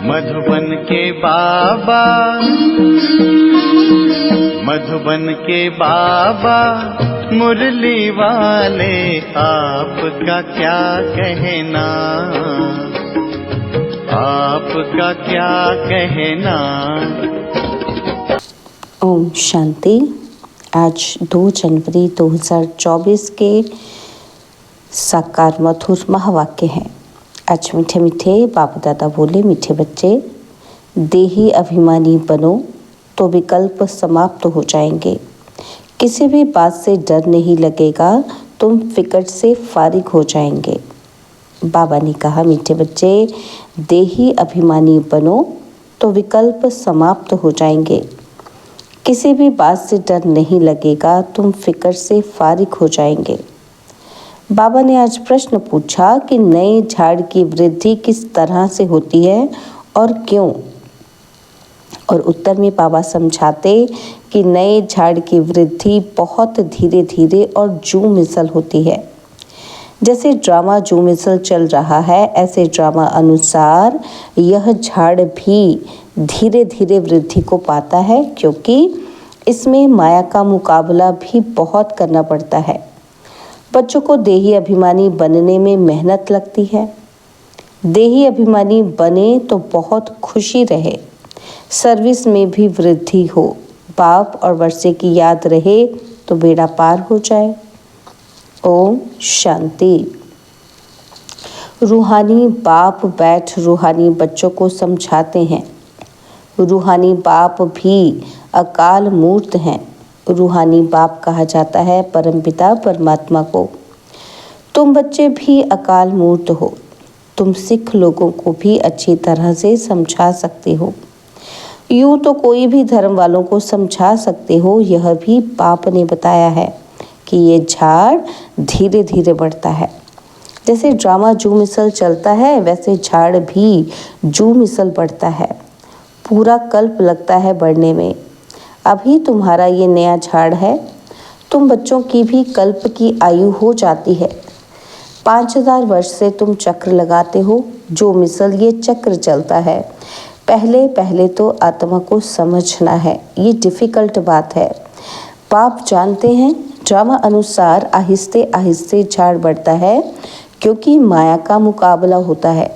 मधुबन के बाबा, मधुबन के बाबा मुरली वाले, आपका क्या कहना, आपका क्या कहना। ओम शांति। आज 2 जनवरी 2024 के साकार मधुर महावाक्य हैं। आज मीठे मीठे बाप दादा बोले, मीठे बच्चे, देही अभिमानी बनो तो विकल्प समाप्त हो जाएंगे। किसी भी बात से डर नहीं लगेगा, तुम फिक्र से फारिग हो जाएंगे। बाबा ने कहा, मीठे बच्चे, देही अभिमानी बनो तो विकल्प समाप्त हो जाएंगे। किसी भी बात से डर नहीं लगेगा, तुम फिक्र से फारिग हो जाएंगे। बाबा ने आज प्रश्न पूछा कि नए झाड़ की वृद्धि किस तरह से होती है और क्यों। और उत्तर में बाबा समझाते कि नए झाड़ की वृद्धि बहुत धीरे धीरे और जू मिसल होती है। जैसे ड्रामा जू मिसल चल रहा है, ऐसे ड्रामा अनुसार यह झाड़ भी धीरे धीरे वृद्धि को पाता है, क्योंकि इसमें माया का मुकाबला भी बहुत करना पड़ता है। बच्चों को देही अभिमानी बनने में मेहनत लगती है। देही अभिमानी बने तो बहुत खुशी रहे, सर्विस में भी वृद्धि हो, बाप और वर्षे की याद रहे तो बेड़ा पार हो जाए। ओम शांति। रूहानी बाप बैठ रूहानी बच्चों को समझाते हैं। रूहानी बाप भी अकाल मूर्त हैं। रूहानी बाप कहा जाता है परमपिता परमात्मा को। तुम बच्चे भी अकाल मूर्त हो। तुम सिख लोगों को भी अच्छी तरह से समझा सकते हो। यूँ तो कोई भी धर्म वालों को समझा सकते हो। यह भी बाप ने बताया है कि ये झाड़ धीरे धीरे बढ़ता है। जैसे ड्रामा जू मिसल चलता है, वैसे झाड़ भी जू मिसल बढ़ता है। पूरा कल्प लगता है बढ़ने में। अभी तुम्हारा ये नया झाड़ है। तुम बच्चों की भी कल्प की आयु हो जाती है। 5000 वर्ष से तुम चक्र लगाते हो। जो मिसल ये चक्र चलता है, पहले पहले तो आत्मा को समझना है। ये डिफ़िकल्ट बात है। बाप जानते हैं ड्रामा अनुसार आहिस्ते आहिस्ते झाड़ बढ़ता है, क्योंकि माया का मुकाबला होता है।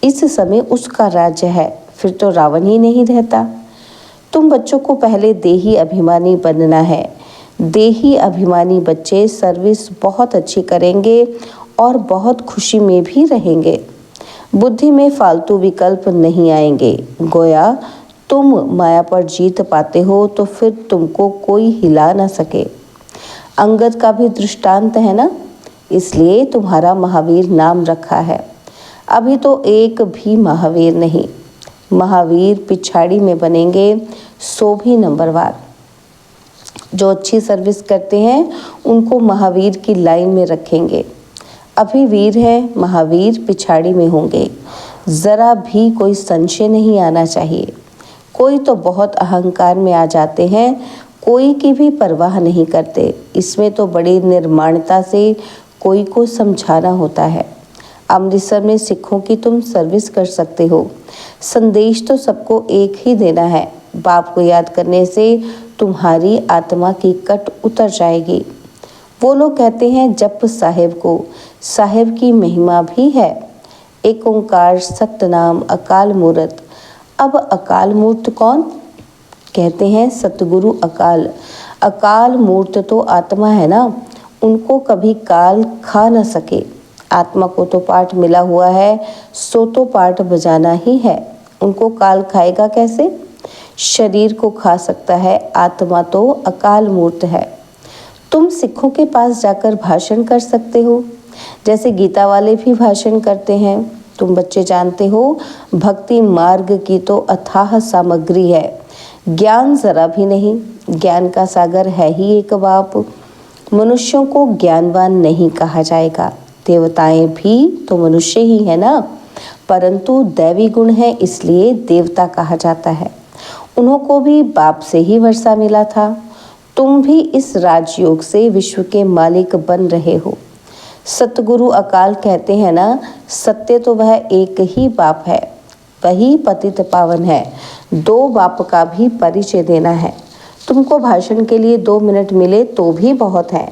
इस समय उसका राज्य है, फिर तो रावण ही नहीं रहता। तुम बच्चों को पहले देही अभिमानी बनना है। देही अभिमानी बच्चे सर्विस बहुत अच्छी करेंगे और बहुत खुशी में भी रहेंगे। बुद्धि में फालतू विकल्प नहीं आएंगे। गोया तुम माया पर जीत पाते हो तो फिर तुमको कोई हिला ना सके। अंगद का भी दृष्टांत है ना, इसलिए तुम्हारा महावीर नाम रखा है। अभी तो एक भी महावीर नहीं। महावीर पिछाड़ी में बनेंगे, सो भी नंबरवार। जो अच्छी सर्विस करते हैं उनको महावीर की लाइन में रखेंगे। अभी वीर है, महावीर पिछाड़ी में होंगे। ज़रा भी कोई संशय नहीं आना चाहिए। कोई तो बहुत अहंकार में आ जाते हैं, कोई की भी परवाह नहीं करते। इसमें तो बड़ी निर्माणता से कोई को समझाना होता है। अमृतसर में सिखों की तुम सर्विस कर सकते हो। संदेश तो सबको एक ही देना है। बाप को याद करने से तुम्हारी आत्मा की कट उतर जाएगी। वो लोग कहते हैं जप साहेब को, साहेब की महिमा भी है। एक ओंकार सतनाम अकाल मूर्त। अब अकाल मूर्त कौन? कहते हैं सतगुरु अकाल। अकाल मूर्त तो आत्मा है ना, उनको कभी काल खा न सके। आत्मा को तो पाठ मिला हुआ है, सो तो पाठ बजाना ही है। उनको काल खाएगा कैसे? शरीर को खा सकता है, आत्मा तो अकाल मूर्त है। तुम सिखों के पास जाकर भाषण कर सकते हो, जैसे गीता वाले भी भाषण करते हैं। तुम बच्चे जानते हो भक्ति मार्ग की तो अथाह सामग्री है, ज्ञान जरा भी नहीं। ज्ञान का सागर है ही एक बाप। मनुष्यों को ज्ञानवान नहीं कहा जाएगा। देवताएं भी तो मनुष्य ही है ना, परंतु दैवी गुण है इसलिए देवता कहा जाता है। उन्हों को भी बाप से ही वर्षा मिला था। तुम भी इस राजयोग से विश्व के मालिक बन रहे हो। सतगुरु अकाल कहते हैं ना, सत्य तो वह एक ही बाप है। वही पतित पावन है। 2 बाप का भी परिचय देना है। तुमको भाषण के लिए 2 मिनट मिले तो भी बहुत है,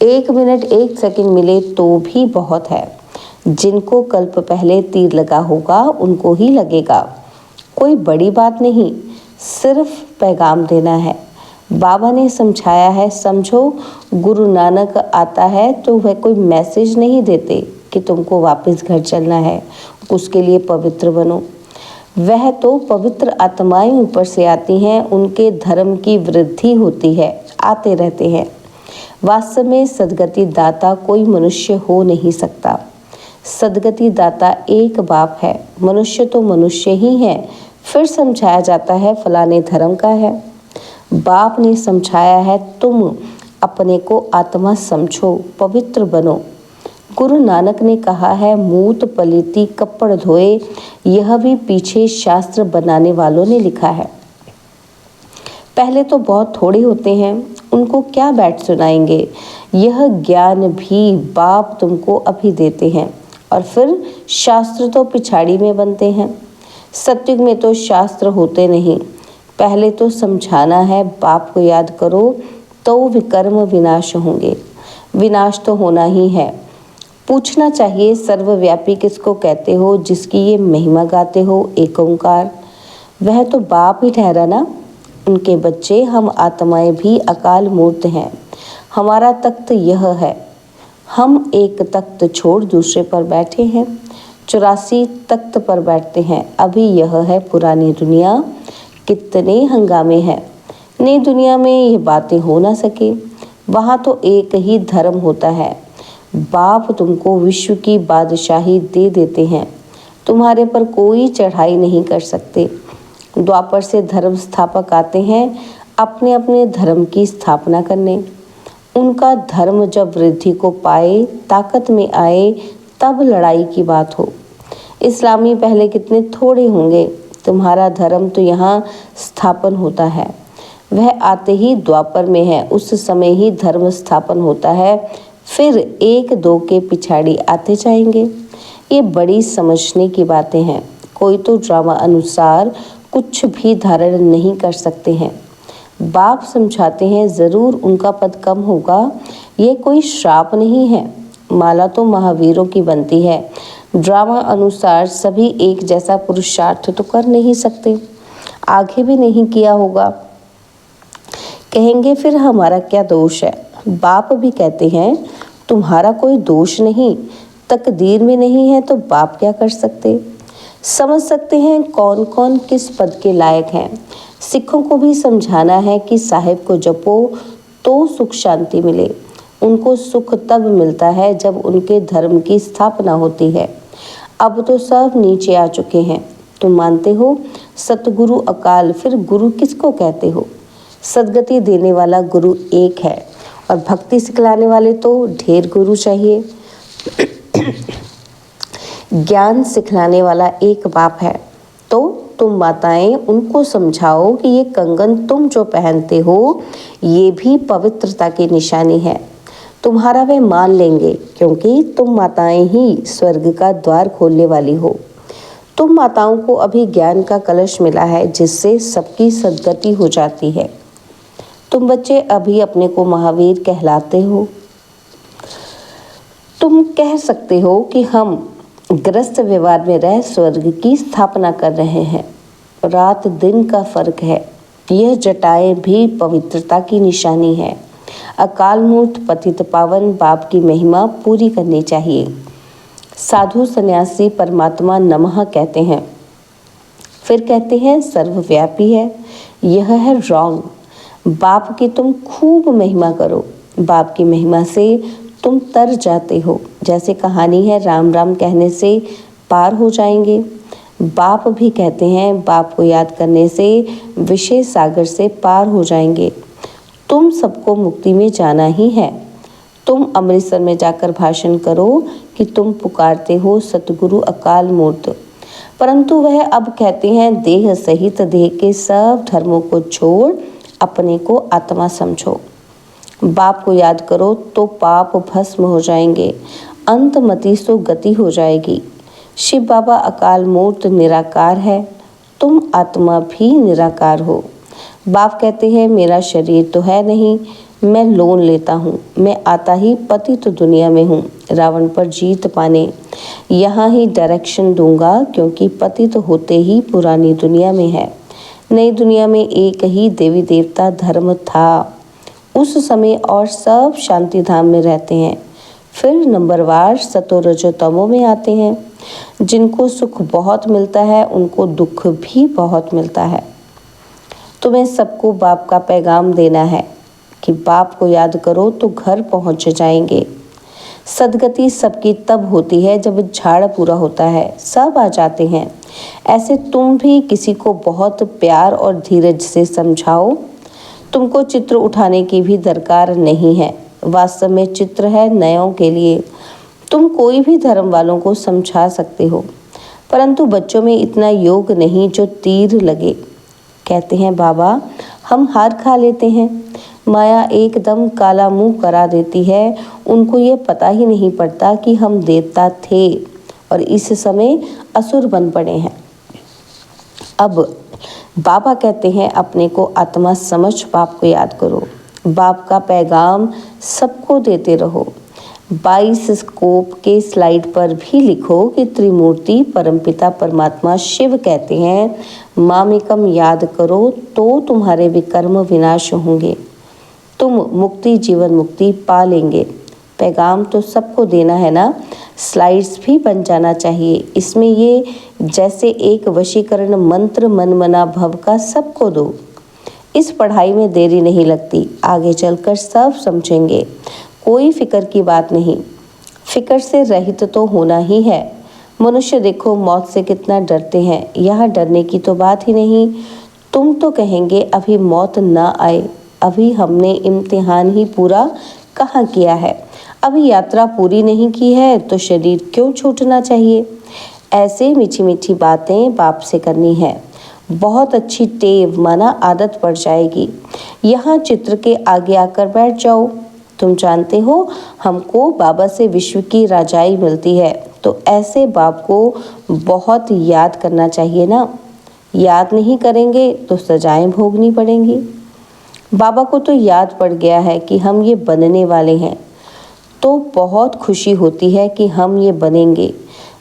1 मिनट 1 सेकंड मिले तो भी बहुत है। जिनको कल्प पहले तीर लगा होगा उनको ही लगेगा। कोई बड़ी बात नहीं, सिर्फ पैगाम देना है। बाबा ने समझाया है, समझो। गुरु नानक आता है तो वह कोई मैसेज नहीं देते कि तुमको वापस घर चलना है, उसके लिए पवित्र बनो। वह तो पवित्र आत्माएं ऊपर से आती हैं, उनके धर्म की वृद्धि होती है, आते रहते हैं। वास्तव में सद्गति दाता कोई मनुष्य हो नहीं सकता। सद्गति दाता एक बाप है। मनुष्य तो मनुष्य ही है। फिर समझाया जाता है फलाने धर्म का है। बाप ने समझाया है, तुम अपने को आत्मा समझो, पवित्र बनो। गुरु नानक ने कहा है, मूत पलीती कपड़ धोए। यह भी पीछे शास्त्र बनाने वालों ने लिखा है। पहले तो बहुत थोड़े होते हैं, उनको क्या बैठ सुनाएंगे। यह ज्ञान भी बाप तुमको अभी देते हैं और फिर शास्त्र तो पिछाड़ी में बनते हैं। सत्युग में तो शास्त्र होते नहीं। पहले तो समझाना है, बाप को याद करो तो विकर्म विनाश होंगे। विनाश तो होना ही है। पूछना चाहिए, सर्वव्यापी किसको कहते हो, जिसकी ये महिमा गाते हो, एक ओंकार। वह तो बाप ही ठहरा ना। उनके बच्चे हम आत्माएं भी अकाल मूर्त हैं। हमारा तख्त यह है। हम एक तख्त छोड़ दूसरे पर बैठे हैं। 84 तख्त पर बैठते हैं। अभी यह है पुरानी दुनिया। कितने हंगामे हैं। नई दुनिया में ये बातें हो ना सके। वहाँ तो एक ही धर्म होता है। बाप तुमको विश्व की बादशाही दे देते हैं। तुम्हारे पर कोई चढ़ाई नहीं कर सकते। द्वापर से धर्म स्थापक आते हैं अपने अपने धर्म की स्थापना करने। उनका धर्म जब वृद्धि को पाए, ताकत में आए, तब लड़ाई की बात हो। इस्लामी पहले कितने थोड़े होंगे। तुम्हारा धर्म तो यहाँ स्थापन होता है। वह आते ही द्वापर में है, उस समय ही धर्म स्थापन होता है। फिर 1-2 के पिछाड़ी आते जाएंगे। ये बड़ी समझने की बातें हैं। कोई तो ड्रामा अनुसार कुछ भी धारण नहीं कर सकते हैं। बाप समझाते हैं, ज़रूर उनका पद कम होगा। ये कोई श्राप नहीं है। माला तो महावीरों की बनती है। ड्रामा अनुसार सभी एक जैसा पुरुषार्थ तो कर नहीं सकते, आगे भी नहीं किया होगा। कहेंगे फिर हमारा क्या दोष है। बाप भी कहते हैं, तुम्हारा कोई दोष नहीं, तकदीर में नहीं है तो बाप क्या कर सकते। समझ सकते हैं कौन कौन किस पद के लायक हैं। सिखों को भी समझाना है कि साहिब को जपो तो सुख शांति मिले। उनको सुख तब मिलता है जब उनके धर्म की स्थापना होती है। अब तो सब नीचे आ चुके हैं। तुम मानते हो सतगुरु अकाल, फिर गुरु किसको कहते हो। सद्गति देने वाला गुरु एक है और भक्ति सिखलाने वाले तो ढेर गुरु चाहिए। ज्ञान सिखलाने वाला एक बाप है। तो तुम माताएं उनको समझाओ कि ये कंगन तुम जो पहनते हो ये भी पवित्रता की निशानी है। तुम्हारा वे मान लेंगे क्योंकि तुम माताएं ही स्वर्ग का द्वार खोलने वाली हो। तुम माताओं को अभी ज्ञान का कलश मिला है जिससे सबकी सद्गति हो जाती है। तुम बच्चे अभी अपने को महावीर कहलाते हो। तुम कह सकते हो कि हम ग्रस्त व्यवहार में रह स्वर्ग की स्थापना कर रहे हैं। रात दिन का फर्क है। यह जटाएं भी पवित्रता की निशानी है। अकाल मूर्त पतित पावन बाप की महिमा पूरी करनी चाहिए। साधु सन्यासी परमात्मा नमः कहते हैं, फिर कहते हैं सर्वव्यापी है। यह है रॉन्ग। बाप की तुम खूब महिमा करो। बाप की महिमा से तुम तर जाते हो। जैसे कहानी है, राम राम कहने से पार हो जाएंगे। बाप भी कहते हैं बाप को याद करने से विषय सागर से पार हो जाएंगे। तुम सबको मुक्ति में जाना ही है। तुम अमृतसर में जाकर भाषण करो कि तुम पुकारते हो सतगुरु अकाल मूर्त, परंतु वह अब कहते हैं देह सहित देह के सब धर्मों को छोड़ अपने को आत्मा समझो। बाप को याद करो तो पाप भस्म हो जाएंगे। अंतमति सो गति हो जाएगी। शिव बाबा अकाल मूर्त निराकार है, तुम आत्मा भी निराकार हो। बाप कहते हैं मेरा शरीर तो है नहीं, मैं लोन लेता हूँ, मैं आता ही पतित दुनिया में हूँ रावण पर जीत पाने। यहाँ ही डायरेक्शन दूंगा क्योंकि पतित होते ही पुरानी दुनिया में है। नई दुनिया में एक ही देवी देवता धर्म था उस समय और सब शांति धाम में रहते हैं। फिर नंबरवार सतो रजो तमो में आते हैं। जिनको सुख बहुत मिलता है उनको दुख भी बहुत मिलता है। तुम्हें सबको बाप का पैगाम देना है कि बाप को याद करो तो घर पहुंच जाएंगे। सदगति सबकी तब होती है जब झाड़ पूरा होता है, सब आ जाते हैं। ऐसे तुम भी किसी को बहुत प्यार और धीरज से समझाओ। तुमको चित्र उठाने की भी दरकार नहीं है, वास्तव में चित्र है नयों के लिए। तुम कोई भी धर्म वालों को समझा सकते हो, परंतु बच्चों में इतना योग नहीं जो तीर लगे। कहते हैं बाबा हम हार खा लेते हैं, माया एकदम काला मुंह करा देती है। उनको ये पता ही नहीं पड़ता कि हम देवता थे और इस समय असुर बन पड़े हैं। अब बाबा कहते हैं अपने को आत्मा समझ बाप को याद करो, बाप का पैगाम सबको देते रहो। 22 स्कोप के स्लाइड पर भी लिखो कि त्रिमूर्ति परमपिता परमात्मा शिव कहते हैं मामिकम याद करो तो तुम्हारे विकर्म विनाश होंगे, तुम मुक्ति जीवन मुक्ति पा लेंगे। पैगाम तो सबको देना है ना, स्लाइड्स भी बन जाना चाहिए। इसमें ये जैसे एक वशीकरण मंत्र मन मना भव का सबको दो। इस पढ़ाई में देरी नहीं लगती, आगे चलकर सब समझेंगे। कोई फिक्र की बात नहीं, फिक्र से रहित तो होना ही है। मनुष्य देखो मौत से कितना डरते हैं, यहाँ डरने की तो बात ही नहीं। तुम तो कहेंगे अभी मौत ना आए, अभी हमने इम्तिहान ही पूरा कहाँ किया है, अभी यात्रा पूरी नहीं की है तो शरीर क्यों छूटना चाहिए। ऐसे मीठी मीठी बातें बाप से करनी है। बहुत अच्छी टेव माना आदत पड़ जाएगी। यहाँ चित्र के आगे आकर बैठ जाओ। तुम जानते हो हमको बाबा से विश्व की राजाई मिलती है, तो ऐसे बाप को बहुत याद करना चाहिए ना। याद नहीं करेंगे तो सजाएं भोगनी पड़ेंगी। बाबा को तो याद पड़ गया है कि हम ये बनने वाले हैं, तो बहुत खुशी होती है कि हम ये बनेंगे।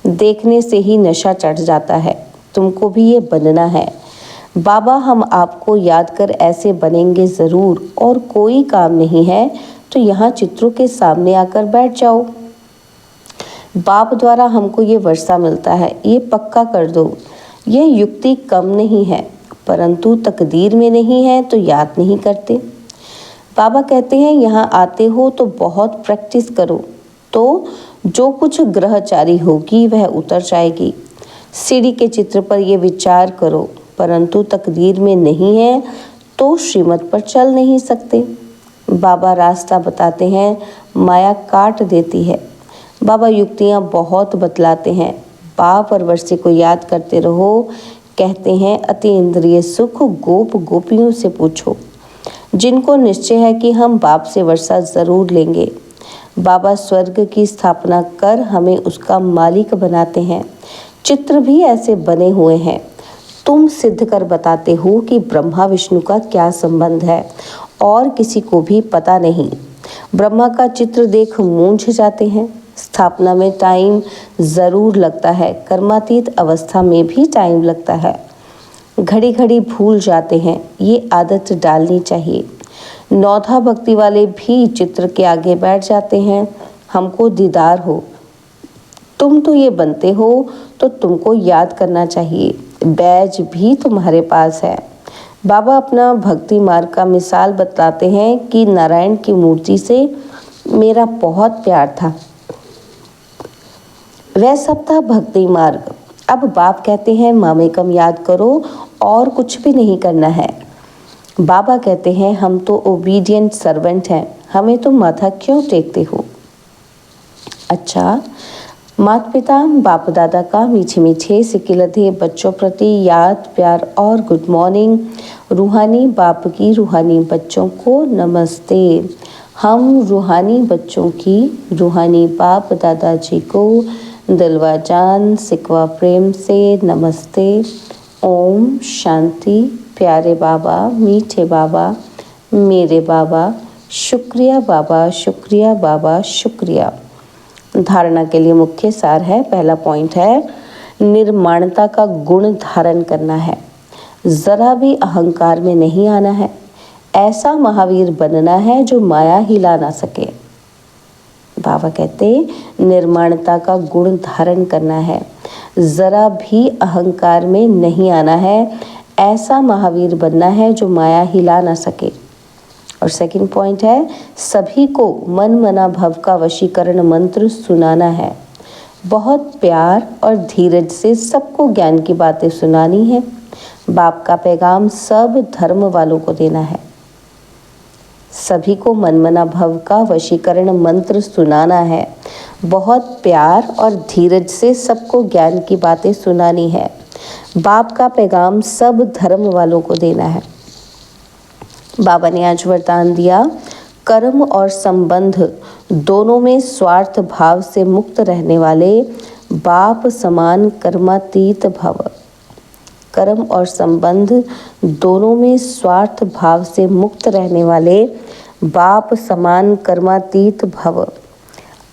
देखने से ही नशा चढ़ जाता है। तुमको भी ये बनना है। बाबा हम आपको याद कर ऐसे बनेंगे ज़रूर, और कोई काम नहीं है तो यहाँ चित्रों के सामने आकर बैठ जाओ। बाप द्वारा हमको ये वर्षा मिलता है, ये पक्का कर दो। यह युक्ति कम नहीं है, परंतु तकदीर में नहीं है तो याद नहीं करते। बाबा कहते हैं यहाँ आते हो तो बहुत प्रैक्टिस करो, तो जो कुछ ग्रहचारी होगी वह उतर जाएगी। सीढ़ी के चित्र पर यह विचार करो, परंतु तकदीर में नहीं है तो श्रीमत पर चल नहीं सकते। बाबा रास्ता बताते हैं, माया काट देती है। बाबा युक्तियाँ बहुत बतलाते हैं। बाप और वर्षे को याद करते रहो। कहते हैं अति इंद्रिय सुख गोप गोपियों से पूछो। जिनको निश्चय है कि हम बाप से वर्षा ज़रूर लेंगे। बाबा स्वर्ग की स्थापना कर हमें उसका मालिक बनाते हैं। चित्र भी ऐसे बने हुए हैं। तुम सिद्ध कर बताते हो कि ब्रह्मा विष्णु का क्या संबंध है, और किसी को भी पता नहीं। ब्रह्मा का चित्र देख मूंझ जाते हैं। स्थापना में टाइम ज़रूर लगता है, कर्मातीत अवस्था में भी टाइम लगता है। घड़ी घड़ी भूल जाते हैं, ये आदत डालनी चाहिए। नौधा भक्ति वाले भी चित्र के आगे बैठ जाते हैं। हमको दीदार हो। तुम तो ये बनते हो तो तुमको याद करना चाहिए। बैज भी तुम्हारे पास है। बाबा अपना भक्ति मार्ग का मिसाल बतलाते हैं कि नारायण की मूर्ति से मेरा बहुत प्यार था। वह सब था भक्ति मार्ग। अब बाप कहते हैं मामेकम याद करो और कुछ भी नहीं करना है। बाबा कहते हैं हम तो ओबीडियंट सर्वेंट हैं, हमें तो माथा क्यों टेकते हो। अच्छा, माता पिता बाप दादा का मीठे मीठे सिकिलधे बच्चों प्रति याद प्यार और गुड मॉर्निंग। रूहानी बाप की रूहानी बच्चों को नमस्ते। हम रूहानी बच्चों की रूहानी बाप दादाजी को दिलवा जान सिकवा प्रेम से नमस्ते। ओम शांति। प्यारे बाबा, मीठे बाबा, मेरे बाबा, शुक्रिया बाबा, शुक्रिया बाबा, शुक्रिया। धारणा के लिए मुख्य सार है। पहला पॉइंट है निर्माणता का गुण धारण करना है। जरा भी अहंकार में नहीं आना है। ऐसा महावीर बनना है जो माया हिला ना सके। बाबा कहते निर्माणता का गुण धारण करना है, जरा भी अहंकार में नहीं आना है। ऐसा महावीर बनना है जो माया हिला ना सके। और सेकंड पॉइंट है सभी को मन मना भव का वशीकरण मंत्र सुनाना है। बहुत प्यार और धीरज से सबको ज्ञान की बातें सुनानी है। बाप का पैगाम सब धर्म वालों को देना है। सभी को मनमना भव का वशीकरण मंत्र सुनाना है। बहुत प्यार और धीरज से सबको ज्ञान की बातें सुनानी है। बाप का पैगाम सब धर्म वालों को देना है। बाबा ने आज वरदान दिया, कर्म और संबंध दोनों में स्वार्थ भाव से मुक्त रहने वाले बाप समान कर्मातीत भव। कर्म और संबंध दोनों में स्वार्थ भाव से मुक्त रहने वाले बाप समान कर्मातीत भव।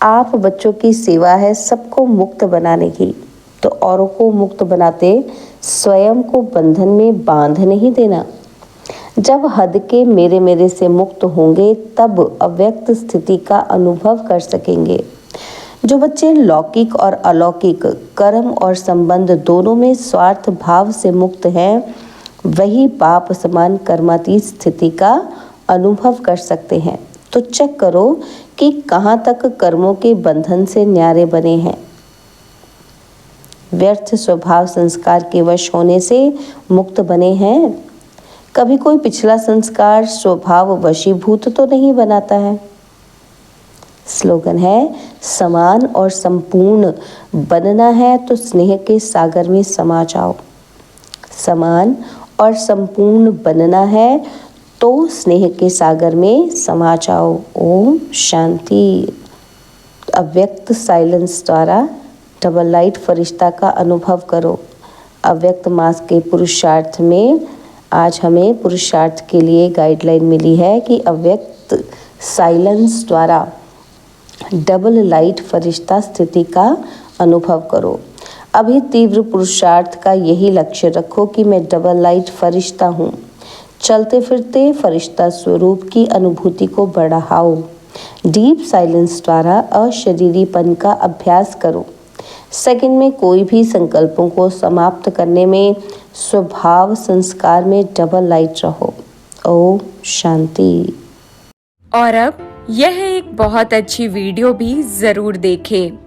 आप बच्चों की सेवा है सबको मुक्त बनाने की, तो औरों को मुक्त बनाते स्वयं को बंधन में बांध नहीं देना। जब हद के मेरे मेरे से मुक्त होंगे तब अव्यक्त स्थिति का अनुभव कर सकेंगे। जो बच्चे लौकिक और अलौकिक कर्म और संबंध दोनों में स्वार्थ भाव से मुक्त हैं, वही बाप समान कर्मातीत स्थिति का अनुभव कर सकते हैं। तो चेक करो कि कहाँ तक कर्मों के बंधन से न्यारे बने हैं। व्यर्थ स्वभाव संस्कार के वश होने से मुक्त बने हैं। कभी कोई पिछला संस्कार स्वभाव वशीभूत तो नहीं बनाता है। स्लोगन है समान और संपूर्ण बनना है तो स्नेह के सागर में समा जाओ। समान और संपूर्ण बनना है तो स्नेह के सागर में समा जाओ। ओम शांति। अव्यक्त साइलेंस द्वारा डबल लाइट फरिश्ता का अनुभव करो। अव्यक्त मास के पुरुषार्थ में आज हमें पुरुषार्थ के लिए गाइडलाइन मिली है कि अव्यक्त साइलेंस द्वारा डबल लाइट फरिश्ता स्थिति का अनुभव करो। अभी तीव्र पुरुषार्थ का यही लक्ष्य रखो कि मैं डबल लाइट फरिश्ता हूँ। चलते फिरते फरिश्ता स्वरूप की अनुभूति को बढ़ाओ। डीप साइलेंस द्वारा अशरीरीपन का अभ्यास करो। सेकंड में कोई भी संकल्पों को समाप्त करने में स्वभाव संस्कार में डबल लाइट रहो। ओम शांति। और अब यह एक बहुत अच्छी वीडियो भी जरूर देखें।